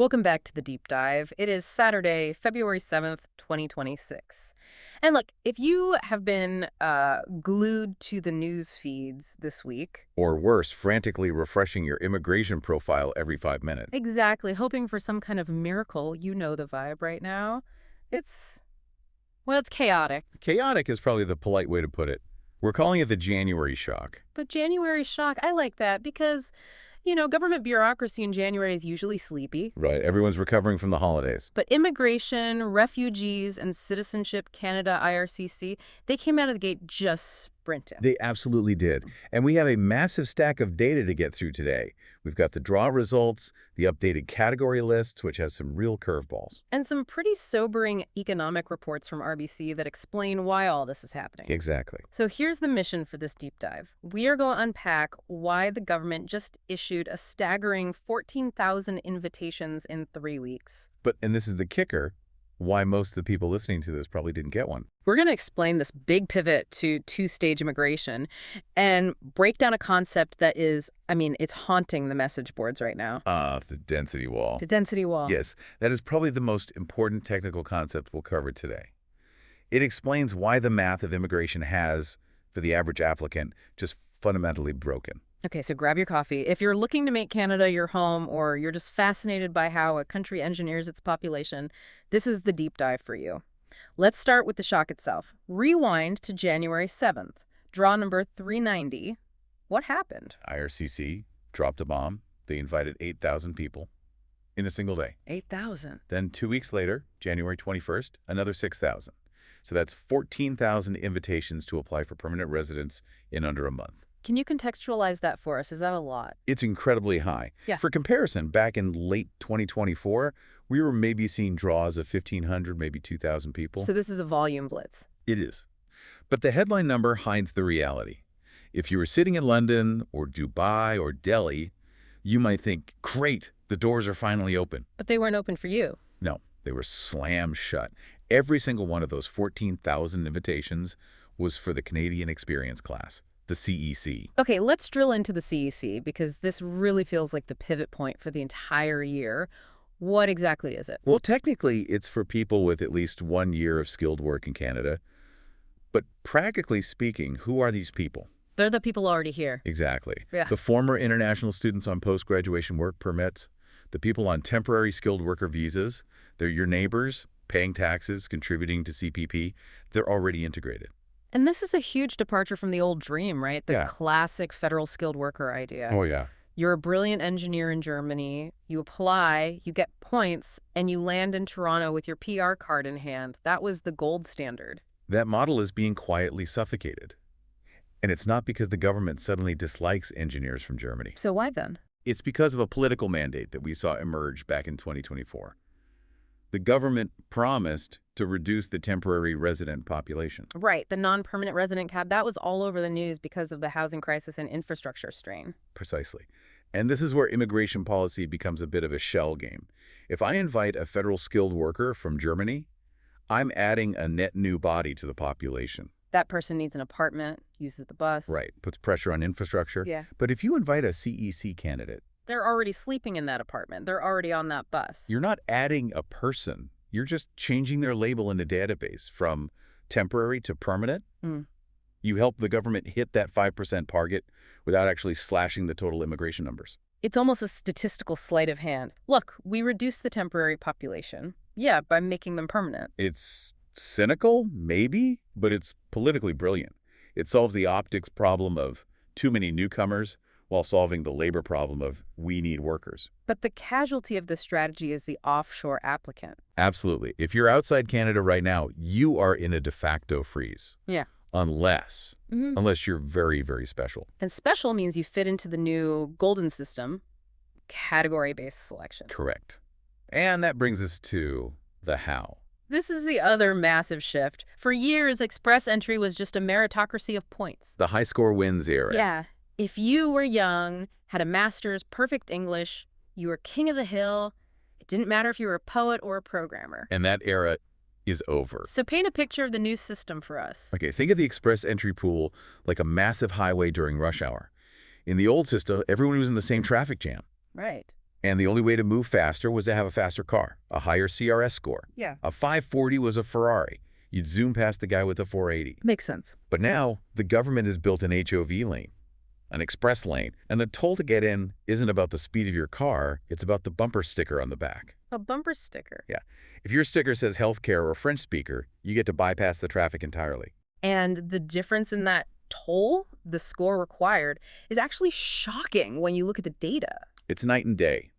Welcome back to the deep dive. It is Saturday, February 7th, 2026. And look, if you have been glued to the news feeds this week, Or worse, frantically refreshing your immigration profile every 5 minutes. exactly, hoping for some kind of miracle, you know the vibe right now. It's, well, it's chaotic. Chaotic is probably the polite way to put it. We're calling it the January shock. But January shock, I like that because, government bureaucracy in January is usually sleepy. Right, everyone's recovering from the holidays. But immigration, refugees, and Citizenship Canada IRCC, they came out of the gate just sprinting. They absolutely did. And we have a massive stack of data to get through today. We've got the draw results, the updated category lists, which has some real curveballs. And some pretty sobering economic reports from RBC that explain why all this is happening. Exactly. So here's the mission for this deep dive. We are going to unpack why the government just issued a staggering 14,000 invitations in 3 weeks. And this is the kicker, why most of the people listening to this probably didn't get one. We're going to explain this big pivot to two-stage immigration and break down a concept that is, it's haunting the message boards right now. The density wall. The density wall. Yes, that is probably the most important technical concept we'll cover today. It explains why the math of immigration has, for the average applicant, just fundamentally broken. Okay, so grab your coffee. If you're looking to make Canada your home or you're just fascinated by how a country engineers its population, this is the deep dive for you. Let's start with the shock itself. Rewind to January 7th. Draw number 390. What happened? IRCC dropped a bomb. They invited 8,000 people in a single day. 8,000. Then 2 weeks later, January 21st, another 6,000. So that's 14,000 invitations to apply for permanent residence in under a month. Can you contextualize that for us? Is that a lot? It's incredibly high. Yeah. For comparison, back in late 2024, we were maybe seeing draws of 1,500, maybe 2,000 people. So this is a volume blitz. It is. But the headline number hides the reality. If you were sitting in London or Dubai or Delhi, you might think, great, the doors are finally open. But they weren't open for you. No, they were slammed shut. Every single one of those 14,000 invitations was for the Canadian Experience class, the CEC. Okay, let's drill into the CEC because this really feels like the pivot point for the entire year. What exactly is it? Well, technically, it's for people with at least 1 year of skilled work in Canada. But practically speaking, who are these people? They're the people already here. Exactly. Yeah. The former international students on post-graduation work permits, the people on temporary skilled worker visas, they're your neighbors, paying taxes, contributing to CPP. They're already integrated. And this is a huge departure from the old dream, right? The Yeah. classic federal skilled worker idea. Oh, yeah. You're a brilliant engineer in Germany, you apply, you get points, and you land in Toronto with your PR card in hand. That was the gold standard. That model is being quietly suffocated. And it's not because the government suddenly dislikes engineers from Germany. So why then? It's because of a political mandate that we saw emerge back in 2024. The government promised to reduce the temporary resident population. Right, the non-permanent resident cap, that was all over the news because of the housing crisis and infrastructure strain. Precisely. And this is where immigration policy becomes a bit of a shell game. If I invite a federal skilled worker from Germany, I'm adding a net new body to the population. That person needs an apartment, uses the bus. Right, puts pressure on infrastructure. Yeah. But if you invite a CEC candidate, They're already sleeping in that apartment. They're already on that bus. you're not adding a person. You're just changing their label in the database from temporary to permanent. Mm. You help the government hit that 5% target without actually slashing the total immigration numbers. It's almost a statistical sleight of hand. Look, we reduced the temporary population. Yeah, by making them permanent. It's cynical, maybe, but it's politically brilliant. It solves the optics problem of too many newcomers while solving the labor problem of we need workers. But the casualty of this strategy is the offshore applicant. Absolutely. If you're outside Canada right now, you are in a de facto freeze. Yeah. Unless you're very, very special. And special means you fit into the new golden system, category-based selection. Correct. And that brings us to the how. This is the other massive shift. For years, Express Entry was just a meritocracy of points. The high score wins era. Yeah. If you were young, had a master's, perfect English, you were king of the hill, it didn't matter if you were a poet or a programmer. And that era is over. So paint a picture of the new system for us. Okay, think of the Express Entry pool like a massive highway during rush hour. In the old system, everyone was in the same traffic jam. Right. And the only way to move faster was to have a faster car, a higher CRS score. Yeah. A 540 was a Ferrari. You'd zoom past the guy with a 480. Makes sense. But now, the government has built an HOV lane, an express lane, and the toll to get in isn't about the speed of your car, it's about the bumper sticker on the back. A bumper sticker. Yeah. If your sticker says healthcare or French speaker, you get to bypass the traffic entirely. And the difference in that toll, the score required, is actually shocking when you look at the data. It's night and day.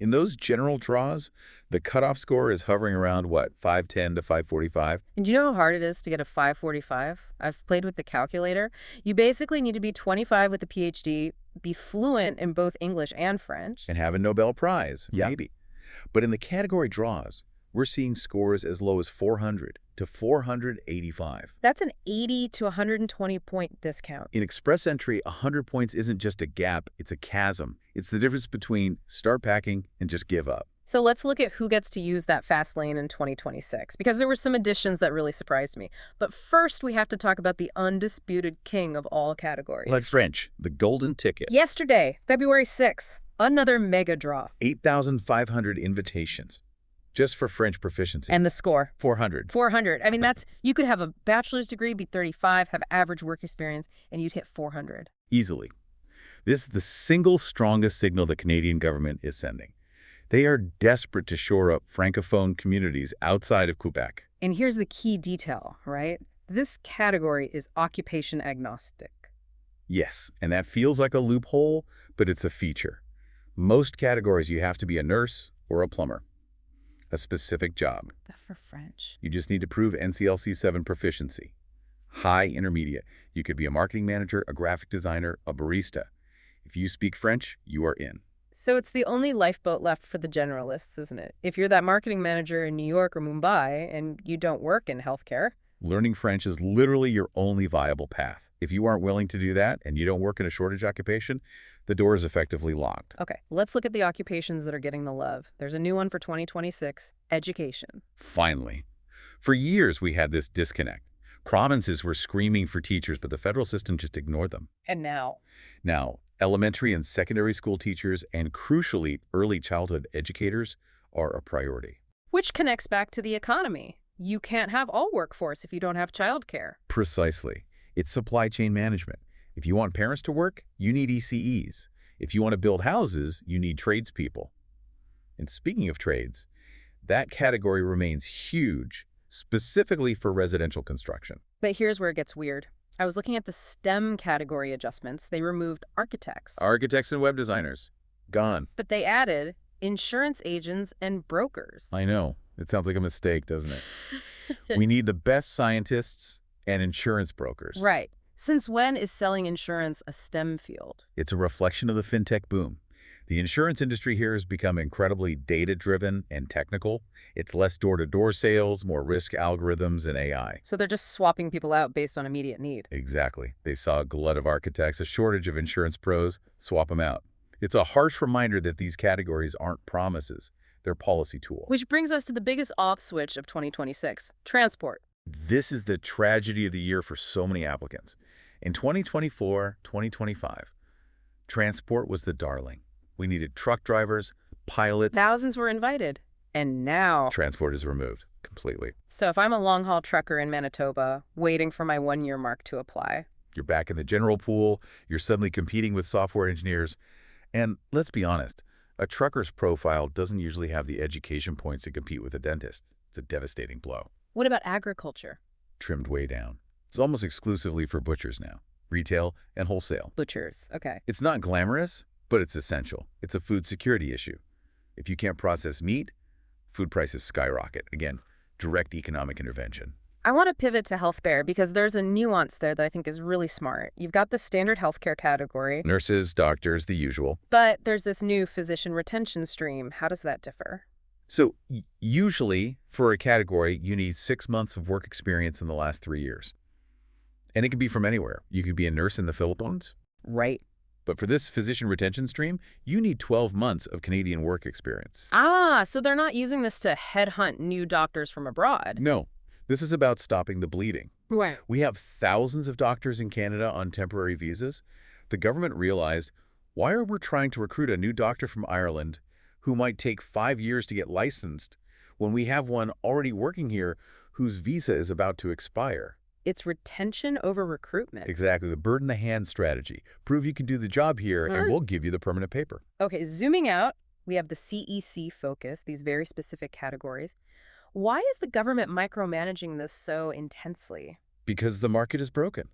In those general draws, the cutoff score is hovering around, what, 510 to 545? And do you know how hard it is to get a 545? I've played with the calculator. You basically need to be 25 with a PhD, be fluent in both English and French. And have a Nobel Prize, Yeah. maybe. But in the category draws, we're seeing scores as low as 400 to 485. That's an 80 to 120 point discount. In Express Entry, 100 points isn't just a gap, it's a chasm. It's the difference between start packing and just give up. So let's look at who gets to use that fast lane in 2026, because there were some additions that really surprised me. But first, we have to talk about the undisputed king of all categories. Like French, the golden ticket. Yesterday, February 6th, another mega draw. 8,500 invitations just for French proficiency. And the score? 400. 400. I mean, you could have a bachelor's degree, be 35, have average work experience, and you'd hit 400. Easily. This is the single strongest signal the Canadian government is sending. They are desperate to shore up Francophone communities outside of Quebec. And here's the key detail, right? This category is occupation agnostic. Yes, and that feels like a loophole, but it's a feature. Most categories you have to be a nurse or a plumber. A specific job. But for French. You just need to prove NCLC 7 proficiency. High intermediate. You could be a marketing manager, a graphic designer, a barista. If you speak French, you are in. So it's the only lifeboat left for the generalists, isn't it? If you're that marketing manager in New York or Mumbai and you don't work in healthcare. Learning French is literally your only viable path. If you aren't willing to do that and you don't work in a shortage occupation, the door is effectively locked. Okay, let's look at the occupations that are getting the love. There's a new one for 2026, education. Finally. For years, we had this disconnect. Provinces were screaming for teachers, but the federal system just ignored them. And now? Now, elementary and secondary school teachers and, crucially, early childhood educators are a priority. Which connects back to the economy. You can't have all workforce if you don't have childcare. Precisely. It's supply chain management. If you want parents to work, you need ECEs. If you want to build houses, you need tradespeople. And speaking of trades, that category remains huge, specifically for residential construction. But here's where it gets weird. I was looking at the STEM category adjustments. They removed architects. Architects and web designers. Gone. But they added insurance agents and brokers. I know. It sounds like a mistake, doesn't it? We need the best scientists and insurance brokers. Right. Since when is selling insurance a STEM field? It's a reflection of the fintech boom. The insurance industry here has become incredibly data-driven and technical. It's less door-to-door sales, more risk algorithms, and AI. So they're just swapping people out based on immediate need. Exactly. They saw a glut of architects, a shortage of insurance pros, swap them out. It's a harsh reminder that these categories aren't promises. They're policy tools. Which brings us to the biggest off switch of 2026, transport. This is the tragedy of the year for so many applicants. In 2024, 2025, transport was the darling. We needed truck drivers, pilots. Thousands were invited. And now Transport is removed completely. So if I'm a long-haul trucker in Manitoba, waiting for my one-year mark to apply. You're back in the general pool. You're suddenly competing with software engineers. And let's be honest, a trucker's profile doesn't usually have the education points to compete with a dentist. It's a devastating blow. What about agriculture? Trimmed way down. It's almost exclusively for butchers now. Retail and wholesale. Butchers, okay. It's not glamorous, but it's essential. It's a food security issue. If you can't process meat, food prices skyrocket. Again, direct economic intervention. I want to pivot to healthcare because there's a nuance there that I think is really smart. You've got the standard healthcare category, Nurses, doctors, the usual. but there's this new physician retention stream. How does that differ? So usually, for a category, you need 6 months of work experience in the last 3 years. And it can be from anywhere. You could be a nurse in the Philippines. Right. But for this physician retention stream, you need 12 months of Canadian work experience. Ah, so they're not using this to headhunt new doctors from abroad. No, this is about stopping the bleeding. Right. We have thousands of doctors in Canada on temporary visas. The government realized, why are we trying to recruit a new doctor from Ireland who might take 5 years to get licensed when we have one already working here whose visa is about to expire. It's retention over recruitment. Exactly, the bird in the hand strategy. Prove you can do the job here and we'll give you the permanent paper. Okay, zooming out, we have the CEC focus, these very specific categories. Why is the government micromanaging this so intensely? Because the market is broken.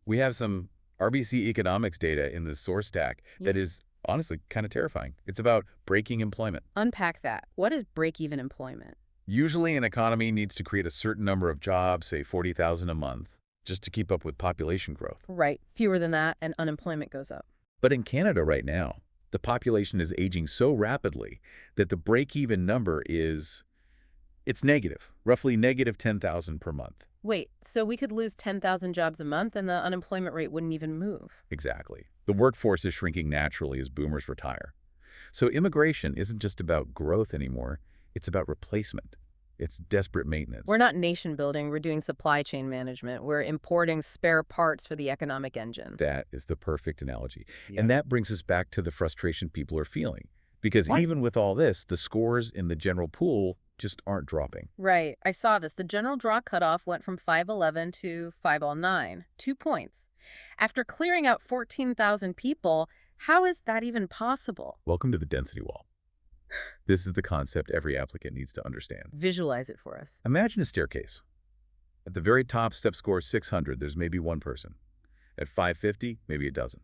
We have some RBC economics data in the source stack that is honestly kind of terrifying. It's about breaking employment. Unpack that. What is break-even employment? Usually an economy needs to create a certain number of jobs, say 40,000 a month, just to keep up with population growth. Right. Fewer than that, and unemployment goes up. But in Canada right now, the population is aging so rapidly that the break-even number it's negative, roughly negative 10,000 per month. Wait, so we could lose 10,000 jobs a month and the unemployment rate wouldn't even move? Exactly. The workforce is shrinking naturally as boomers retire. So immigration isn't just about growth anymore. It's about replacement. It's desperate maintenance. We're not nation building, we're doing supply chain management. We're importing spare parts for the economic engine. That is the perfect analogy. Yeah. And that brings us back to the frustration people are feeling. Because even with all this, the scores in the general pool just aren't dropping. Right. I saw this. The general draw cutoff went from 511 to 509, 2 points. After clearing out 14,000 people, how is that even possible? Welcome to the density wall. This is the concept every applicant needs to understand. Visualize it for us. Imagine a staircase. At the very top, step score 600, there's maybe one person. At 550, maybe a dozen.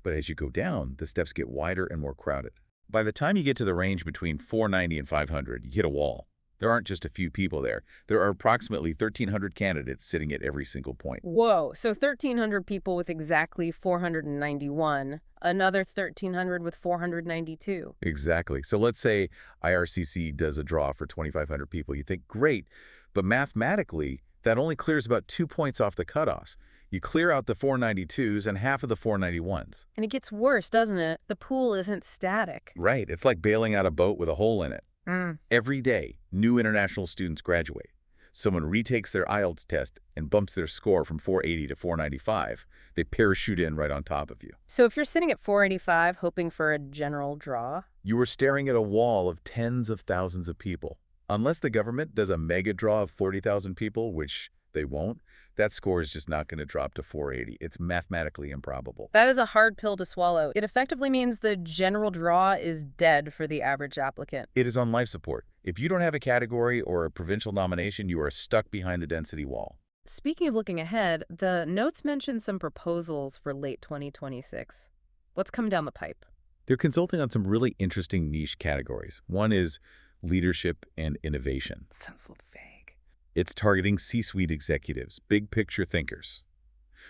But as you go down, the steps get wider and more crowded. By the time you get to the range between 490 and 500, you hit a wall. There aren't just a few people there. There are approximately 1,300 candidates sitting at every single point. Whoa, so 1,300 people with exactly 491, another 1,300 with 492. Exactly. So let's say IRCC does a draw for 2,500 people. You think, great, but mathematically, that only clears about 2 points off the cutoffs. You clear out the 492s and half of the 491s. And it gets worse, doesn't it? The pool isn't static. Right. It's like bailing out a boat with a hole in it. Every day, new international students graduate. Someone retakes their IELTS test and bumps their score from 480 to 495. They parachute in right on top of you. So if you're sitting at 485 hoping for a general draw, you are staring at a wall of tens of thousands of people. Unless the government does a mega draw of 40,000 people, which they won't, that score is just not going to drop to 480. It's mathematically improbable. That is a hard pill to swallow. It effectively means the general draw is dead for the average applicant. It is on life support. If you don't have a category or a provincial nomination, you are stuck behind the density wall. Speaking of looking ahead, the notes mention some proposals for late 2026. What's come down the pipe? They're consulting on some really interesting niche categories. One is leadership and innovation. Sounds a little vague. It's targeting C-suite executives, big picture thinkers,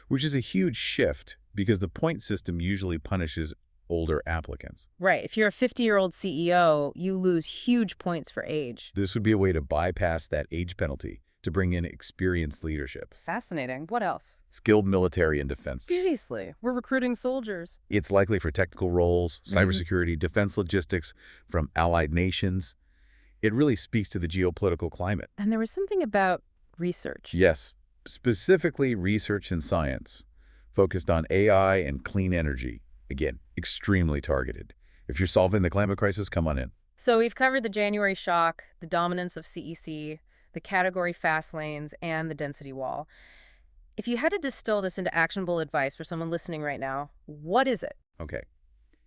which is a huge shift because the point system usually punishes older applicants. Right. If you're a 50-year-old CEO, you lose huge points for age. This would be a way to bypass that age penalty to bring in experienced leadership. Fascinating. What else? Skilled military and defense. Seriously, we're recruiting soldiers. It's likely for technical roles, cybersecurity, defense logistics from allied nations. It really speaks to the geopolitical climate. And there was something about research. Yes, specifically research and science, focused on AI and clean energy. Again, extremely targeted. If you're solving the climate crisis, come on in. So we've covered the January shock, the dominance of CEC, the category fast lanes, and the density wall. If you had to distill this into actionable advice for someone listening right now, what is it? Okay.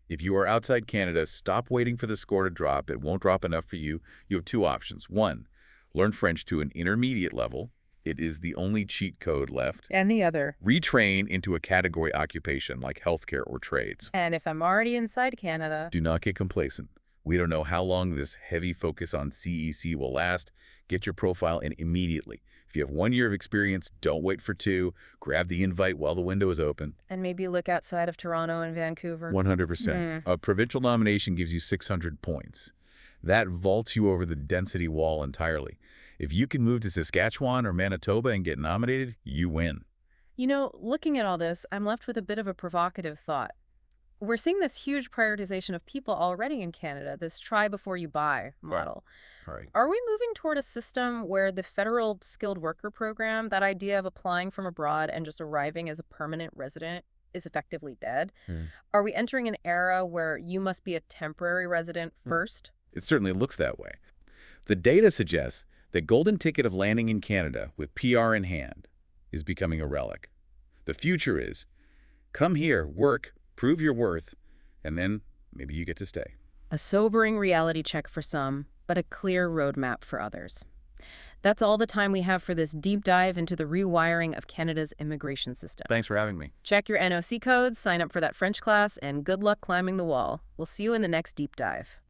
If you are outside Canada, stop waiting for the score to drop. It won't drop enough for you. You have two options. One, learn French to an intermediate level. It is the only cheat code left. And the other. Retrain into a category occupation like healthcare or trades. And if I'm already inside Canada, do not get complacent. We don't know how long this heavy focus on CEC will last. Get your profile in immediately. If you have 1 year of experience, don't wait for 2. Grab the invite while the window is open. And maybe look outside of Toronto and Vancouver. 100%. A provincial nomination gives you 600 points. That vaults you over the density wall entirely. If you can move to Saskatchewan or Manitoba and get nominated, you win. You know, looking at all this, I'm left with a bit of a provocative thought. We're seeing this huge prioritization of people already in Canada, this try before you buy model. Right. Are we moving toward a system where the federal skilled worker program, that idea of applying from abroad and just arriving as a permanent resident, is effectively dead? Hmm. Are we entering an era where you must be a temporary resident first? It certainly looks that way. The data suggests the golden ticket of landing in Canada with PR in hand is becoming a relic. The future is, come here, work, prove your worth, and then maybe you get to stay. A sobering reality check for some, but a clear roadmap for others. That's all the time we have for this deep dive into the rewiring of Canada's immigration system. Thanks for having me. Check your NOC codes, sign up for that French class, and good luck climbing the wall. We'll see you in the next deep dive.